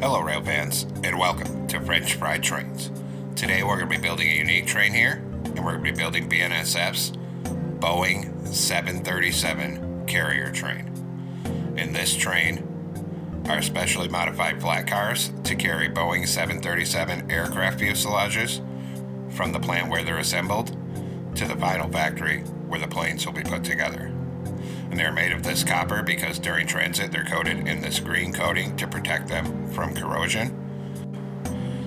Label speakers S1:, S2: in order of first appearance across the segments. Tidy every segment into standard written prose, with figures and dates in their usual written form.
S1: Hello rail fans, and welcome to French Fried Trains. Today we're going to be building a unique train here, and we're going to be building BNSF's Boeing 737 carrier train. In this train are specially modified flat cars to carry Boeing 737 aircraft fuselages from the plant where they're assembled to the final factory where the planes will be put together. And they're made of this copper because during transit they're coated in this green coating to protect them from corrosion.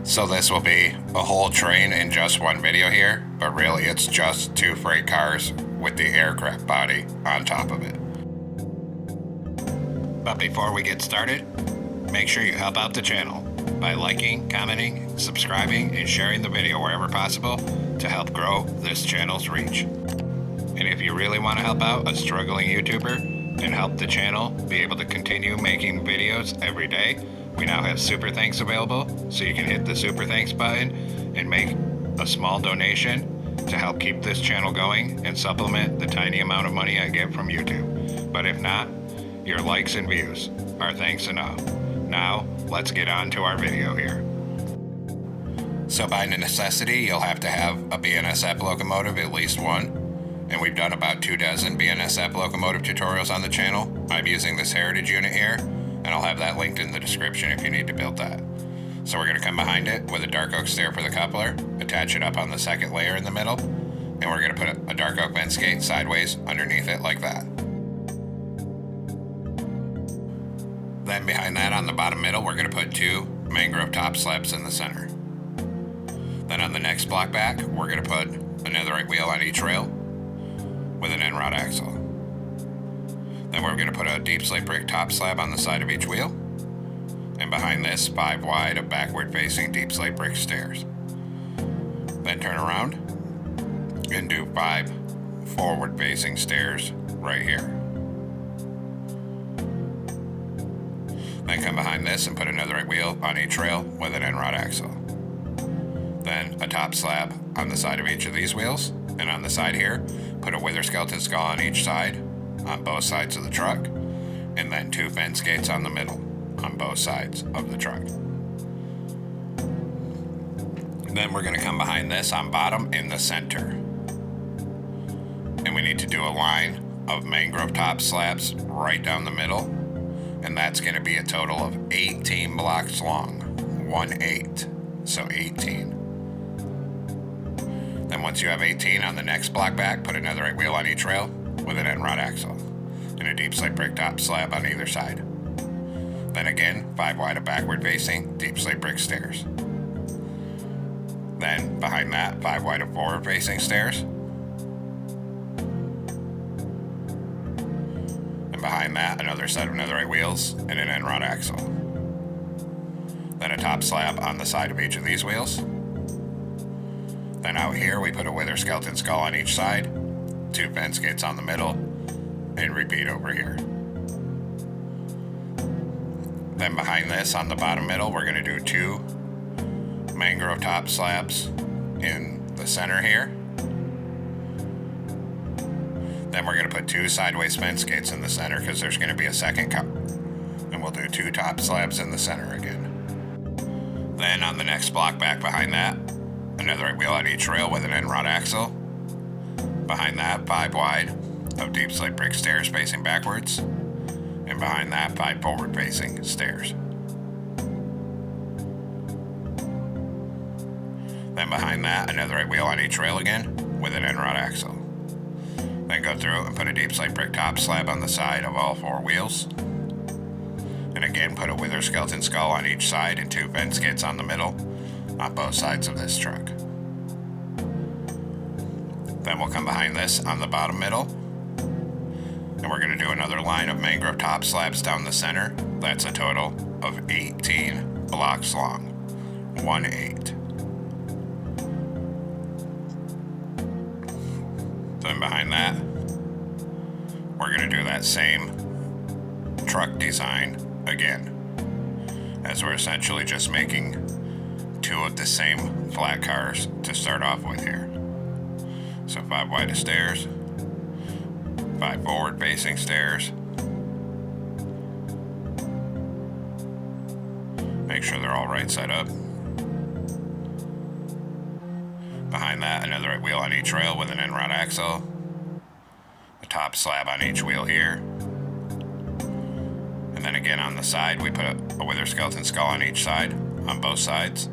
S1: So this will be a whole train in just one video here, but really it's just two freight cars with the aircraft body on top of it. But before we get started, make sure you help out the channel by liking, commenting, subscribing, and sharing the video wherever possible to help grow this channel's reach. And if you really want to help out a struggling YouTuber and help the channel be able to continue making videos every day, we now have Super Thanks available, so you can hit the Super Thanks button and make a small donation to help keep this channel going and supplement the tiny amount of money I get from YouTube. But if not, your likes and views are thanks enough. Now, let's get on to our video here. So by necessity, you'll have to have a BNSF locomotive, at least one. And we've done about 24 BNSF locomotive tutorials on the channel. I'm using this heritage unit here, and I'll have that linked in the description if you need to build that. So we're going to come behind it with a dark oak stair for the coupler, attach it up on the second layer in the middle, and we're going to put a dark oak vent skate sideways underneath it like that. Then behind that on the bottom middle, we're going to put two mangrove top slabs in the center. Then on the next block back, we're going to put a netherite wheel on each rail with an end rod axle. Then we're going to put a deep slate brick top slab on the side of each wheel, and behind this 5 wide of backward facing deep slate brick stairs. Then turn around and do 5 forward facing stairs right here. Then come behind this and put a netherite wheel on each rail with an end rod axle. Then a top slab on the side of each of these wheels, and on the side here, put a wither skeleton skull on each side, on both sides of the truck, and then 2 fence gates on the middle, on both sides of the truck. Then we're going to come behind this on bottom in the center. And we need to do a line of mangrove top slabs right down the middle, and that's going to be a total of 18 blocks long, 1/8, so 18. Then once you have 18 on the next block back, put a netherite wheel on each rail with an end rod axle and a deep slate brick top slab on either side. Then again, 5 wide of backward facing deep slate brick stairs. Then behind that, 5 wide of forward facing stairs. And behind that, another set of netherite wheels and an end rod axle. Then a top slab on the side of each of these wheels. Then out here we put a wither skeleton skull on each side, 2 fence gates on the middle, and repeat over here. Then behind this on the bottom middle we're going to do 2 mangrove top slabs in the center here. Then we're going to put 2 sideways fence gates in the center because there's going to be a second cup. And we'll do 2 top slabs in the center again. Then on the next block back behind that, a netherite wheel on each rail with an end rod axle. Behind that, 5 wide of deep slate brick stairs facing backwards. And behind that, 5 forward facing stairs. Then behind that, a netherite wheel on each rail again with an end rod axle. Then go through and put a deep slate brick top slab on the side of all 4 wheels. And again, put a wither skeleton skull on each side and 2 fence gates on the middle on both sides of this truck. Then we'll come behind this on the bottom middle, and we're going to do another line of mangrove top slabs down the center. That's a total of 18 blocks long, 1/8. Then behind that, we're going to do that same truck design again, as we're essentially just making 2 of the same flat cars to start off with here. So 5 wide of stairs, 5 forward facing stairs, Make sure they're all right side up. Behind that, another wheel on each rail with an end rod axle. A top slab on each wheel here. And then again on the side, we put a wither skeleton skull on each side, on both sides.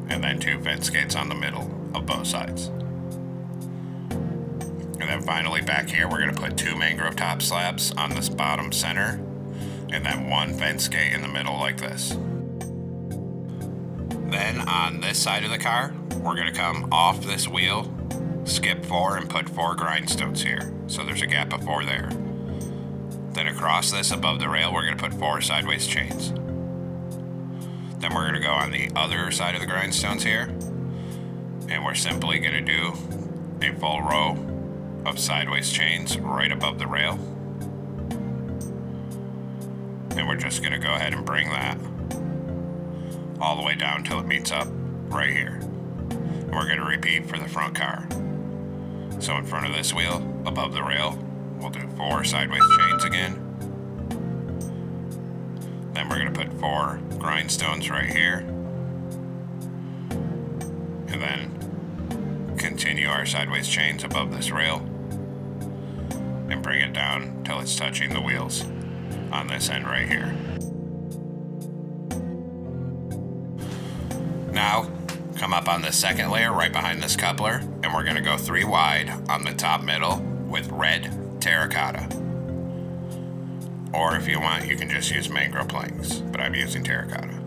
S1: And then 2 fence gates on the middle of both sides. And then finally back here, we're going to put 2 mangrove top slabs on this bottom center. And then 1 fence gate in the middle like this. Then on this side of the car, we're going to come off this wheel, skip 4 and put 4 grindstones here. So there's a gap of 4 there. Then across this above the rail, we're going to put 4 sideways chains. Then we're going to go on the other side of the grindstones here, and we're simply going to do a full row of sideways chains right above the rail. And we're just going to go ahead and bring that all the way down till it meets up right here. And we're going to repeat for the front car. So in front of this wheel, above the rail, we'll do 4 sideways chains again. Then we're going to put 4 grindstones right here. And then continue our sideways chains above this rail and bring it down till it's touching the wheels on this end right here. Now, come up on the second layer right behind this coupler, and we're going to go 3 wide on the top middle with red terracotta. Or if you want, you can just use mangrove planks, but I'm using terracotta.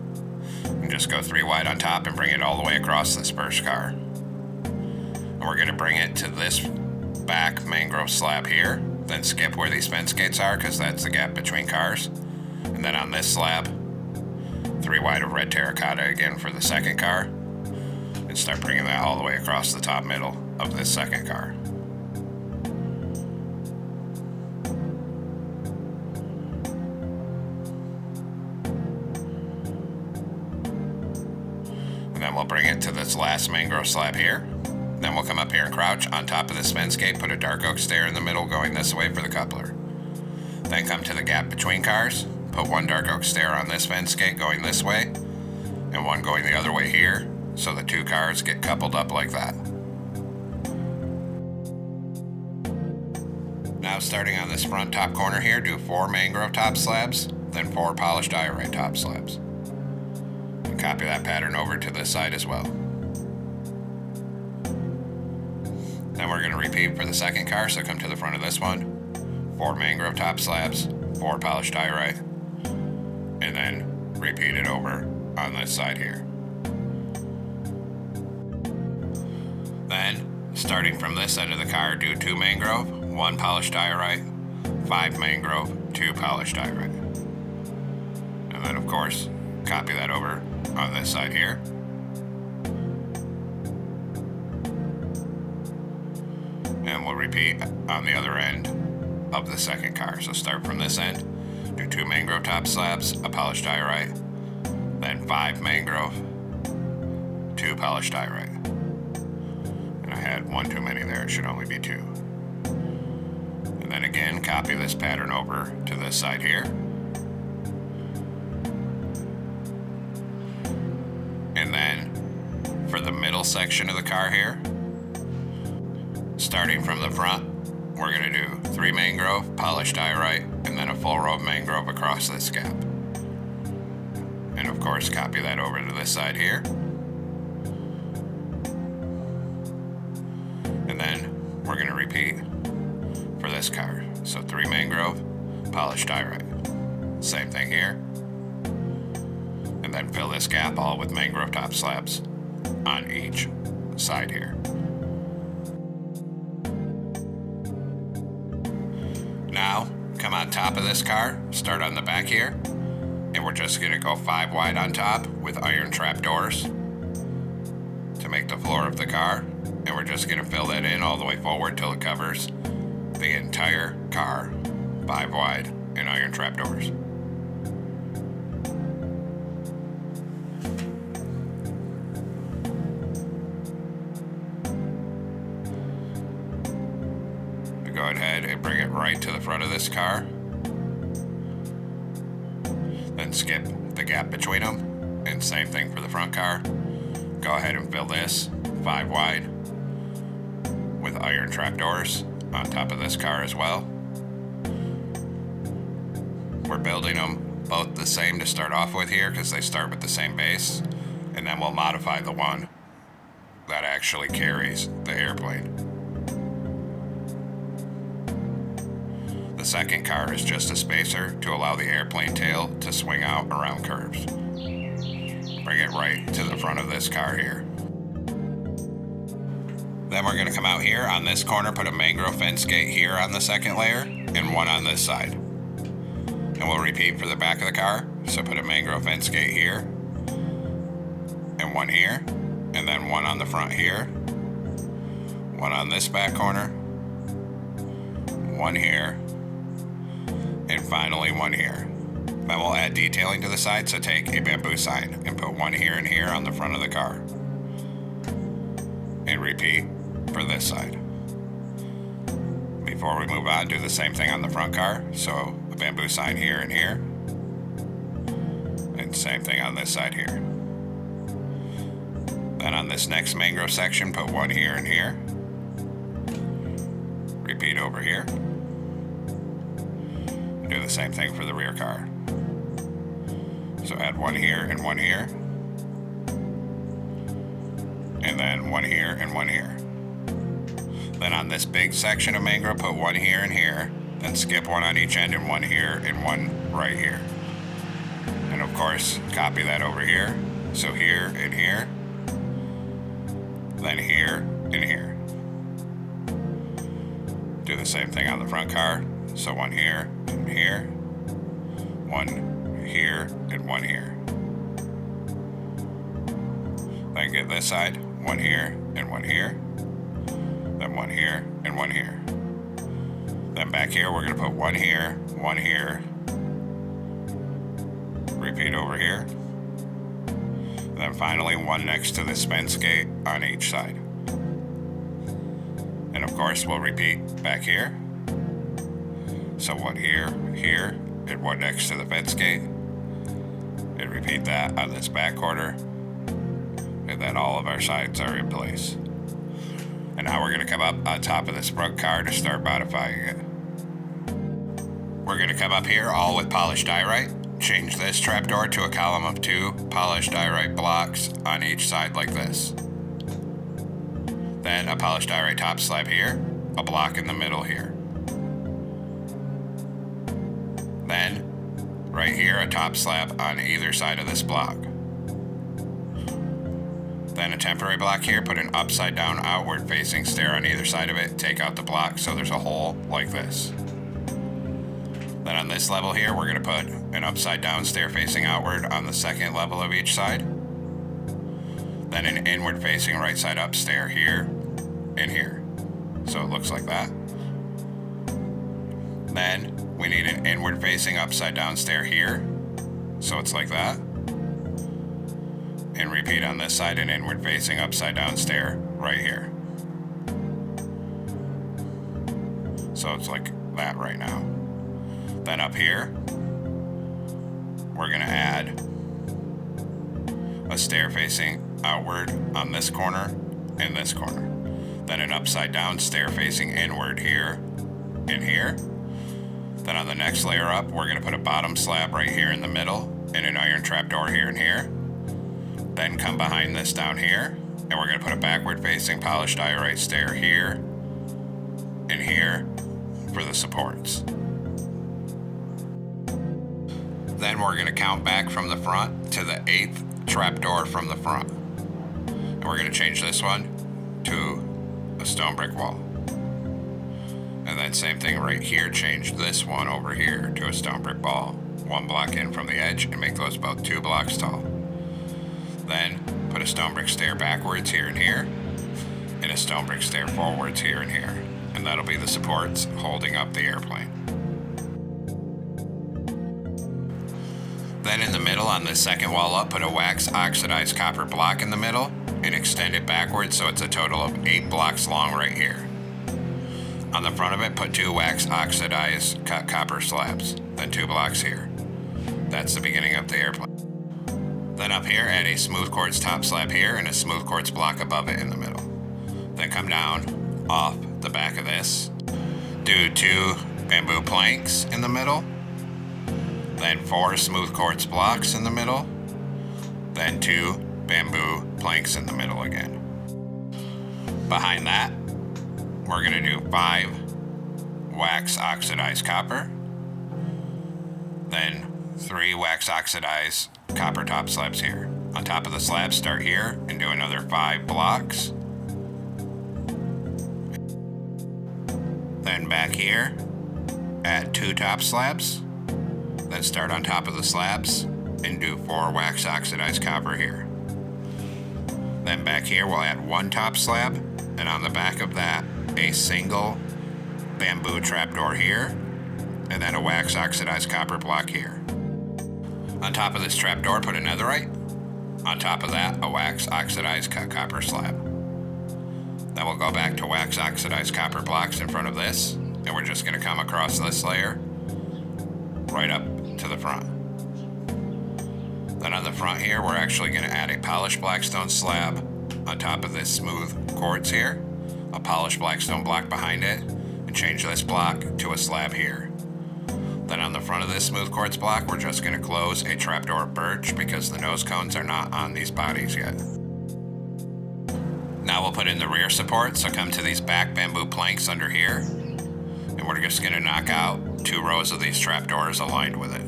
S1: And just go 3 wide on top and bring it all the way across this first car. And we're going to bring it to this back mangrove slab here, then skip where these fence gates are because that's the gap between cars. And then on this slab, 3 wide of red terracotta again for the second car, and start bringing that all the way across the top middle of this second car. And then we'll bring it to this last mangrove slab here. Then we'll come up here and crouch on top of this fence gate, put a dark oak stair in the middle going this way for the coupler. Then come to the gap between cars, put 1 dark oak stair on this fence gate going this way, and 1 going the other way here, so the 2 cars get coupled up like that. Now starting on this front top corner here, do 4 mangrove top slabs, then 4 polished diorite top slabs. And copy that pattern over to this side as well. Then we're going to repeat for the second car, so come to the front of this one, 4 mangrove top slabs, 4 polished diorite, and then repeat it over on this side here. Then, starting from this end of the car, do 2 mangrove, 1 polished diorite, 5 mangrove, 2 polished diorite. And then of course, copy that over on this side here. And we'll repeat on the other end of the second car. So start from this end, do 2 mangrove top slabs, a polished diorite, then 5 mangrove, 2 polished diorite. And I had 1 too many there, it should only be 2. And then again, copy this pattern over to this side here. And then for the middle section of the car here, starting from the front, we're going to do 3 mangrove, polished diorite, and then a full row of mangrove across this gap. And of course, copy that over to this side here. And then we're going to repeat for this car. So 3 mangrove, polished diorite. Same thing here. And then fill this gap all with mangrove top slabs on each side here. Now, come on top of this car, start on the back here, and we're just going to go 5 wide on top with iron trap doors to make the floor of the car, and we're just going to fill that in all the way forward till it covers the entire car, 5 wide in iron trap doors. Go ahead and bring it right to the front of this car. Then skip the gap between them And same thing for the front car. Go ahead and fill this 5 wide with iron trapdoors on top of this car as well. We're building them both the same to start off with here because they start with the same base, and then we'll modify the one that actually carries the airplane. The second car is just a spacer to allow the airplane tail to swing out around curves. Bring it right to the front of this car here. Then we're going to come out here on this corner, put a mangrove fence gate here on the second layer and one on this side. And we'll repeat for the back of the car. So put a mangrove fence gate here and one here, and then one on the front here, one on this back corner, one here, and finally one here. Then we'll add detailing to the side, so take a bamboo sign and put one here and here on the front of the car. And repeat for this side. Before we move on, do the same thing on the front car. So a bamboo sign here and here. And same thing on this side here. Then on this next mangrove section, put one here and here. Repeat over here. Do the same thing for the rear car. So add one here and one here. And then one here and one here. Then on this big section of mangrove, put one here and here. Then skip one on each end and one here and one right here. And of course, copy that over here. So here and here. Then here and here. Do the same thing on the front car. So one here and here. One here and one here. Then get this side, one here and one here. Then one here and one here. Then back here, we're going to put one here, repeat over here. Then finally one next to this fence gate on each side. And of course, we'll repeat back here. So one here, here, and one next to the fence gate. And repeat that on this back corner. And then all of our sides are in place. And now we're going to come up on top of this front car to start modifying it. We're going to come up here all with polished diorite. Change this trapdoor to a column of 2 polished diorite blocks on each side like this. Then a polished diorite top slab here, a block in the middle here. Then, right here, a top slab on either side of this block. Then a temporary block here, put an upside down outward facing stair on either side of it, take out the block so there's a hole like this. Then on this level here, we're going to put an upside down stair facing outward on the second level of each side. Then an inward facing right side up stair here and here. So it looks like that. Then we need an inward facing upside down stair here. So it's like that. And repeat on this side, an inward facing upside down stair right here. So it's like that right now. Then up here, we're going to add a stair facing outward on this corner and this corner. Then an upside down stair facing inward here and here. Then on the next layer up, we're going to put a bottom slab right here in the middle and an iron trapdoor here and here. Then come behind this down here, and we're going to put a backward facing polished diorite stair here and here for the supports. Then we're going to count back from the front to the 8th trapdoor from the front. And we're going to change this one to a stone brick wall. And then same thing right here, change this one over here to a stone brick wall. 1 block in from the edge and make those both 2 blocks tall. Then put a stone brick stair backwards here and here, and a stone brick stair forwards here and here. And that'll be the supports holding up the airplane. Then in the middle on this second wall up, put a wax oxidized copper block in the middle and extend it backwards so it's a total of 8 blocks long right here. On the front of it, put 2 wax oxidized cut copper slabs, then 2 blocks here. That's the beginning of the airplane. Then Then up here, add a smooth quartz top slab here and a smooth quartz block above it in the middle. Then come down off the back of this, do 2 bamboo planks in the middle, then 4 smooth quartz blocks in the middle, then 2 bamboo planks in the middle again. Behind that, we're going to do 5 wax oxidized copper, then 3 wax oxidized copper top slabs here. On top of the slab, start here and do another 5 blocks. Then back here, add 2 top slabs. Then start on top of the slabs and do 4 wax oxidized copper here. Then back here, we'll add 1 top slab, and on the back of that, a single bamboo trapdoor here, and then a wax oxidized copper block here. On top of this trapdoor, put a netherite. On top of that, a wax oxidized cut copper slab. Then we'll go back to wax oxidized copper blocks in front of this, and we're just going to come across this layer right up to the front. Then on the front here, we're actually going to add a polished blackstone slab on top of this smooth quartz here, a polished blackstone block behind it, and change this block to a slab here. Then on the front of this smooth quartz block, we're just going to close a trapdoor birch because the nose cones are not on these bodies yet. Now we'll put in the rear support, so come to these back bamboo planks under here, and we're just going to knock out 2 rows of these trapdoors aligned with it,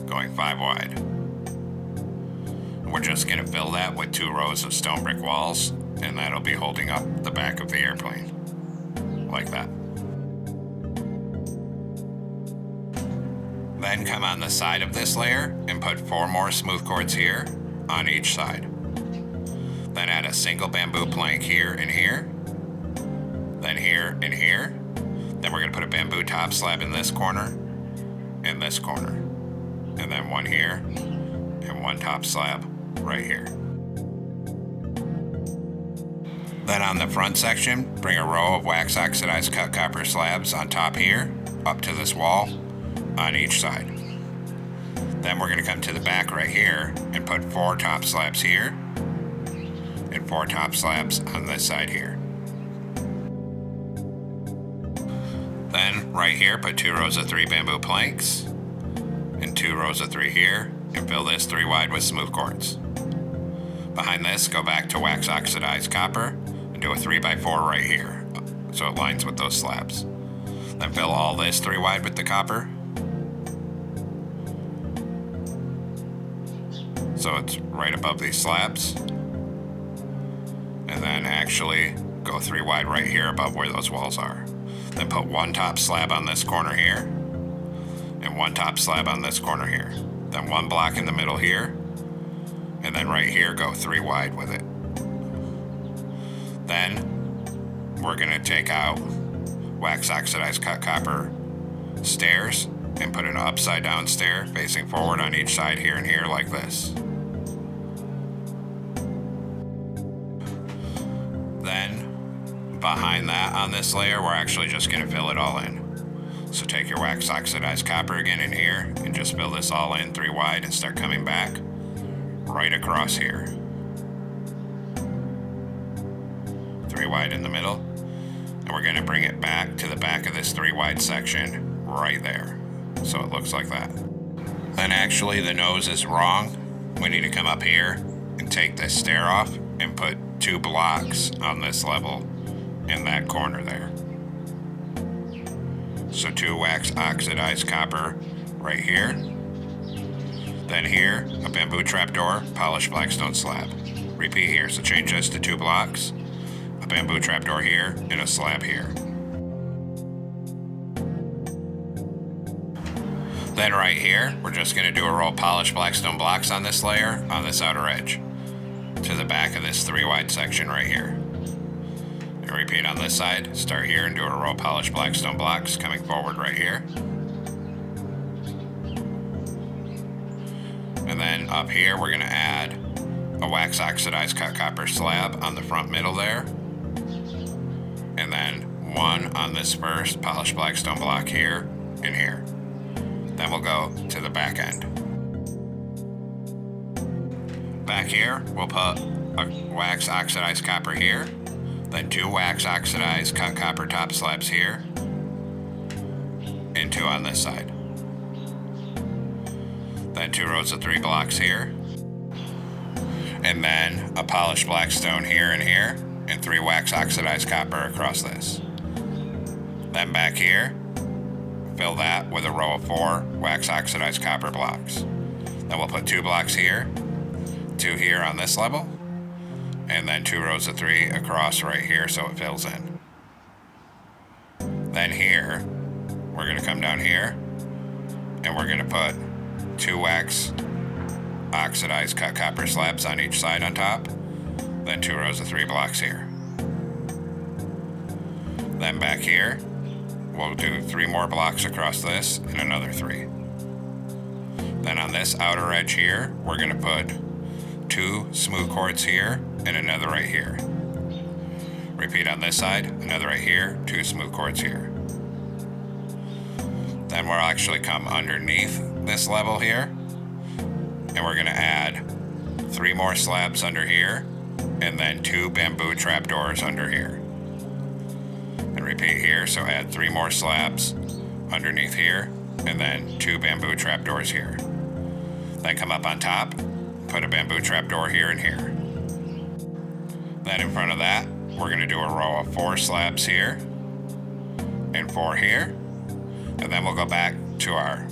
S1: going 5 wide. We're just going to fill that with 2 rows of stone brick walls, and that'll be holding up the back of the airplane, like that. Then come on the side of this layer and put 4 more smooth quartz here on each side. Then add a single bamboo plank here and here, then here and here. Then we're going to put a bamboo top slab in this corner and this corner, and then 1 here and 1 top slab right here. Then on the front section, bring a row of wax oxidized cut copper slabs on top here, up to this wall, on each side. Then we're going to come to the back right here and put 4 top slabs here, and 4 top slabs on this side here. Then right here, put 2 rows of 3 bamboo planks, and 2 rows of 3 here, and fill this 3 wide with smooth quartz. Behind this, go back to wax oxidized copper and do a 3x4 right here, so it lines with those slabs. Then fill all this 3 wide with the copper, so it's right above these slabs. And then actually go 3 wide right here above where those walls are. Then put 1 top slab on this corner here, and 1 top slab on this corner here. Then 1 block in the middle here, and then right here go 3 wide with it. Then we're going to take out wax oxidized cut copper stairs and put an upside down stair facing forward on each side here and here like this. Then behind that on this layer, we're actually just going to fill it all in. So take your wax oxidized copper again in here and just fill this all in 3 wide and start coming back right across here. 3 wide in the middle. And we're going to bring it back to the back of this 3 wide section right there. So it looks like that. Then actually the nose is wrong. We need to come up here and take this stair off and put 2 blocks on this level in that corner there. So 2 wax oxidized copper right here. Then here, a bamboo trapdoor, polished blackstone slab. Repeat here, so change this to 2 blocks, a bamboo trapdoor here, and a slab here. Then right here, we're just going to do a row of polished blackstone blocks on this layer, on this outer edge, to the back of this 3 wide section right here. And repeat on this side, start here and do a row of polished blackstone blocks coming forward right here. And then up here, we're going to add a wax oxidized cut copper slab on the front middle there. And then 1 on this first polished blackstone block here and here. Then we'll go to the back end. Back here, we'll put a wax oxidized copper here, then 2 wax oxidized cut copper top slabs here, and 2 on this side. Then 2 rows of 3 blocks here, and then a polished black stone here and here, and 3 wax oxidized copper across this. Then back here, fill that with a row of 4 wax oxidized copper blocks. Then we'll put 2 blocks here, 2 here on this level, and then 2 rows of 3 across right here so it fills in. Then here, we're going to come down here, and we're going to put 2 wax oxidized cut copper slabs on each side on top, then 2 rows of 3 blocks here. Then back here, we'll do 3 more blocks across this and another 3. Then on this outer edge here, we're going to put 2 smooth quartz here and another right here. Repeat on this side, another right here, 2 smooth quartz here. Then we'll actually come underneath this level here, and we're going to add 3 more slabs under here, and then 2 bamboo trapdoors under here. And repeat here, so add 3 more slabs underneath here, and then 2 bamboo trapdoors here. Then come up on top, put a bamboo trapdoor here and here. Then in front of that, we're going to do a row of 4 slabs here, and 4 here, and then we'll go back to our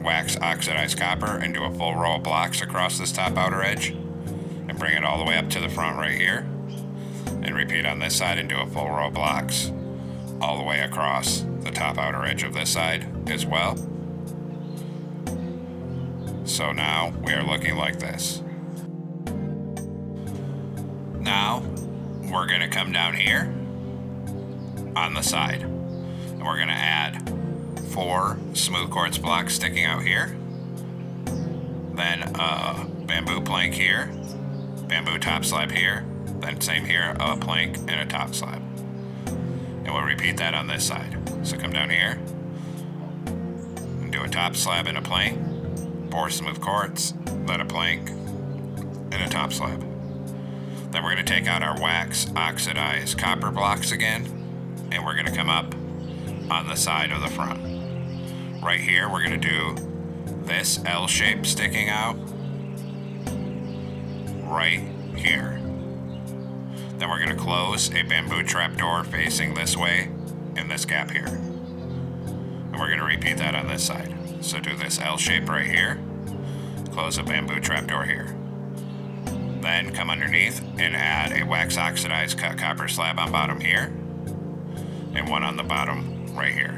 S1: wax oxidized copper and do a full row of blocks across this top outer edge, and bring it all the way up to the front right here, and repeat on this side and do a full row of blocks all the way across the top outer edge of this side as well. So now we are looking like this. Now we're going to come down here on the side, and we're going to add 4 smooth quartz blocks sticking out here, then a bamboo plank here, bamboo top slab here, then same here, a plank and a top slab. And we'll repeat that on this side. So come down here and do a top slab and a plank, 4 smooth quartz, then a plank, and a top slab. Then we're going to take out our wax oxidized copper blocks again, and we're going to come up on the side of the front. Right here, we're going to do this L shape sticking out right here. Then we're going to close a bamboo trapdoor facing this way in this gap here. And we're going to repeat that on this side. So do this L shape right here, close a bamboo trapdoor here. Then come underneath and add a wax oxidized cut copper slab on bottom here, and 1 on the bottom right here.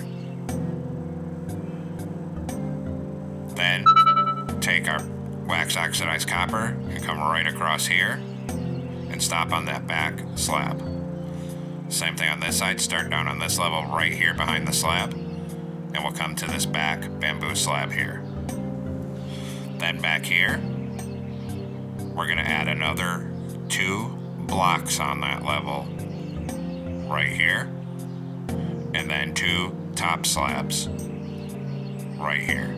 S1: Then take our wax oxidized copper and come right across here and stop on that back slab. Same thing on this side, start down on this level right here behind the slab, and we'll come to this back bamboo slab here. Then back here, we're going to add another 2 blocks on that level right here, and then 2 top slabs right here.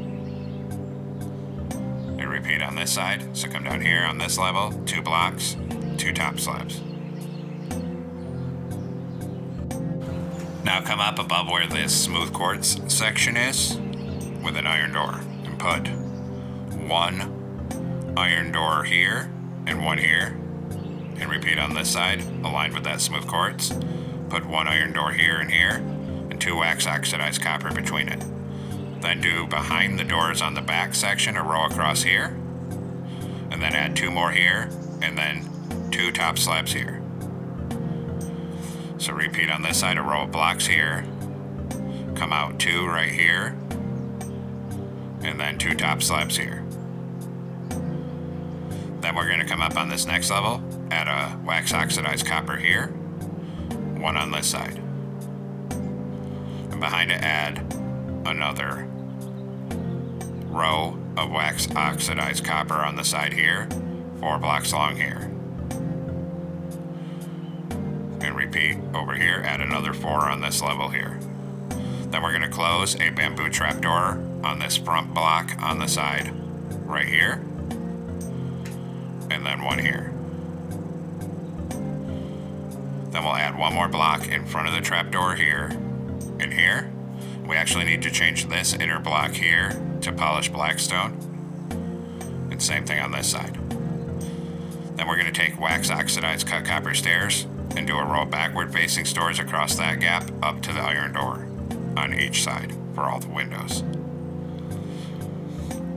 S1: And repeat on this side, so come down here on this level, 2 blocks, 2 top slabs. Now come up above where this smooth quartz section is with an iron door, and put 1 iron door here and 1 here, and repeat on this side, aligned with that smooth quartz. Put 1 iron door here and here, and 2 wax oxidized copper between it. Then do behind the doors on the back section a row across here, and then add 2 more here, and then 2 top slabs here. So repeat on this side, a row of blocks here, come out 2 right here, and then 2 top slabs here. Then we're going to come up on this next level, add a wax oxidized copper here, 1 on this side. And behind it, add another row of wax oxidized copper on the side here, 4 blocks long here. And repeat over here, add another 4 on this level here. Then we're going to close a bamboo trapdoor on this front block on the side right here. and then one here. Then we'll add one more block in front of the trapdoor here and here. We actually need to change this inner block here to polished blackstone. And same thing on this side. Then we're going to take wax oxidized cut copper stairs and do a row of backward facing stairs across that gap up to the iron door on each side for all the windows.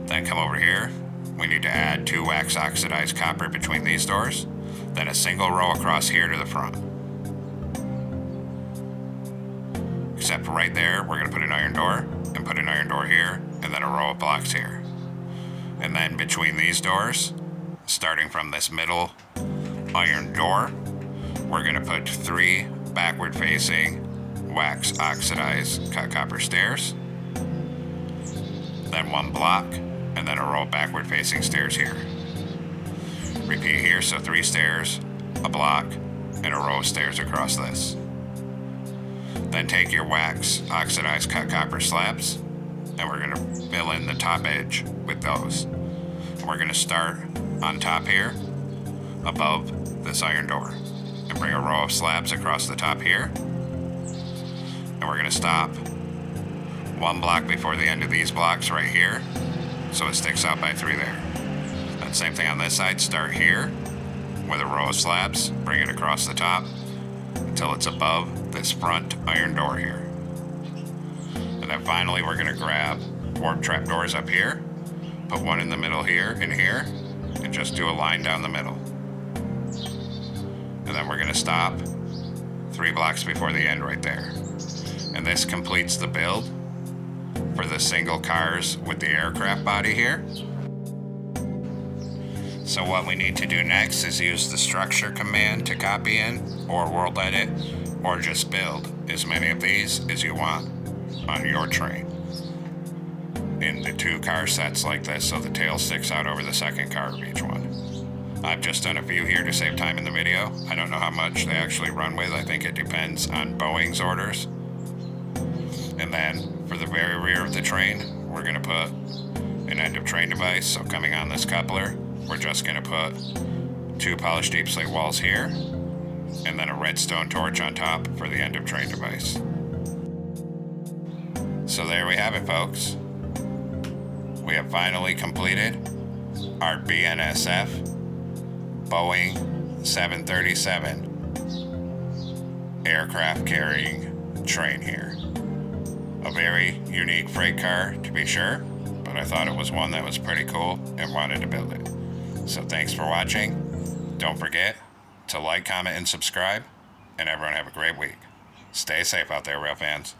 S1: Then come over here. We need to add 2 wax oxidized copper between these doors, then a single row across here to the front. Except right there, we're going to put an iron door and put an iron door here, and then a row of blocks here. And then between these doors, starting from this middle iron door, we're going to put 3 backward facing wax oxidized cut copper stairs, then 1 block, and then a row of backward facing stairs here. Repeat here, so 3 stairs, a block, and a row of stairs across this. Then take your wax oxidized cut copper slabs, and we're going to fill in the top edge with those. And we're going to start on top here, above this iron door, and bring a row of slabs across the top here. And we're going to stop 1 block before the end of these blocks right here, so it sticks out by 3 there. And same thing on this side, start here with a row of slabs, bring it across the top until it's above this front iron door here. And then finally we're going to grab warp trap doors up here, put one in the middle here and here, and just do a line down the middle. And then we're going to stop 3 blocks before the end right there. And this completes the build for the single cars with the aircraft body here. So what we need to do next is use the structure command to copy in, or world edit, or just build as many of these as you want on your train in the 2 car sets like this, so the tail sticks out over the second car of each one. I've just done a few here to save time in the video. I don't know how much they actually run with. I think it depends on Boeing's orders. And then for the very rear of the train, we're going to put an end of train device. So coming on this coupler, we're just going to put 2 polished deep slate walls here, and then a redstone torch on top for the end of train device. So there we have it, folks. We have finally completed our BNSF Boeing 737 aircraft carrying train here. A very unique freight car, to be sure, but I thought it was one that was pretty cool and wanted to build it. So thanks for watching. Don't forget to like, comment, and subscribe, and everyone have a great week. Stay safe out there, rail fans.